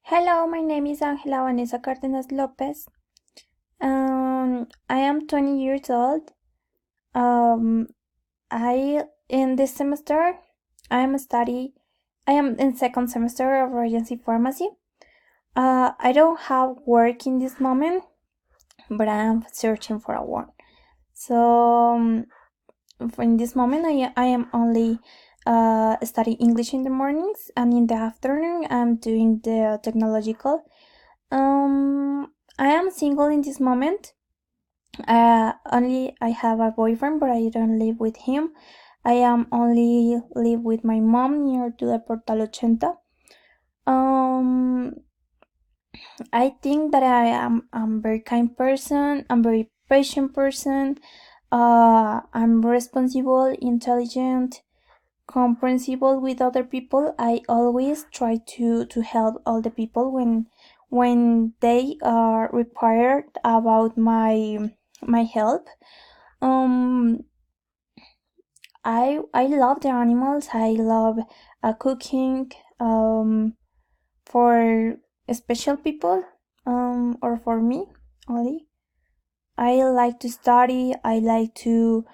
Hello, my name is Ángela Vanessa Cárdenas Lopez. I am 20 years old. I in this semester I am in second semester of Regency Pharmacy. I don't have work in this moment, but I am searching for a one. So in this moment I am only studying English in the mornings, and in the afternoon I'm doing the technological. I am single in this moment. Only I have a boyfriend, but I don't live with him. I am only live with my mom near to the Portal 80. I think that I'm a very kind person. I'm very patient person. I'm responsible, intelligent, comprehensible with other people. I always try to help all the people when they are required about my help. I love the animals. I love cooking for special people or for me only. I like to study. I like to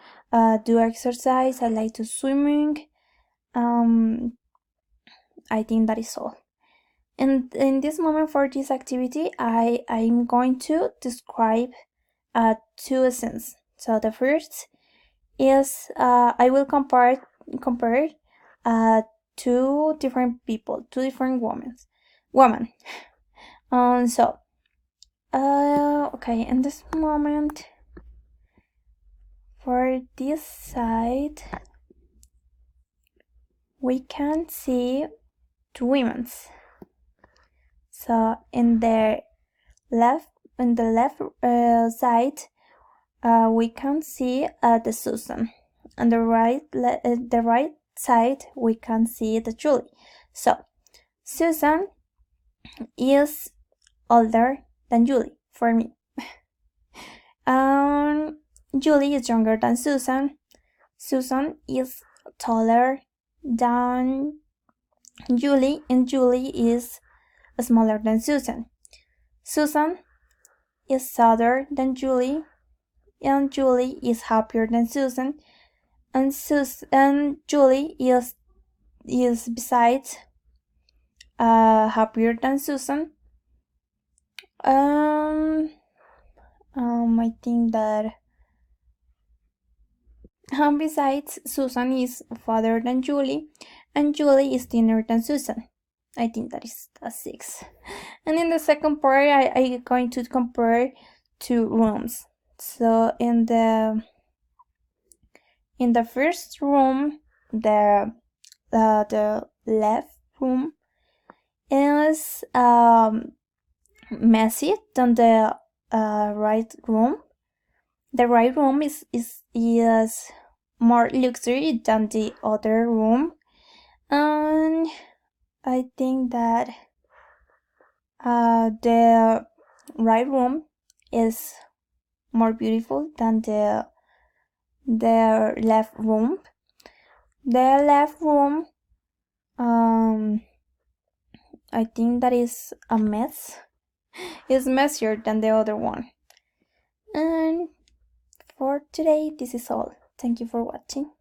do exercise. I like to swimming. I think that is all. And in this moment for this activity, I'm going to describe two essence. So the first is I will compare two different people, two different women. Okay, in this moment for this side we can see two women. So in the left side we can see the Susan. On the right side we can see the Julie. So Susan is older than Julie for me. Julie is younger than Susan. Susan is taller than Julie, and Julie is smaller than Susan. Susan is sadder than Julie, and Julie is happier than Susan, and Julie is besides happier than Susan. I think that besides Susan is fatter than Julie, and Julie is thinner than Susan. I think that is a 6. And in the second part, I'm going to compare two rooms. So in the first room, the left room is messy than the right room. The right room is more luxury than the other room, and I think that the right room is more beautiful than the left room. The left room, I think that is a mess. It's messier than the other one. And for today, this is all. Thank you for watching.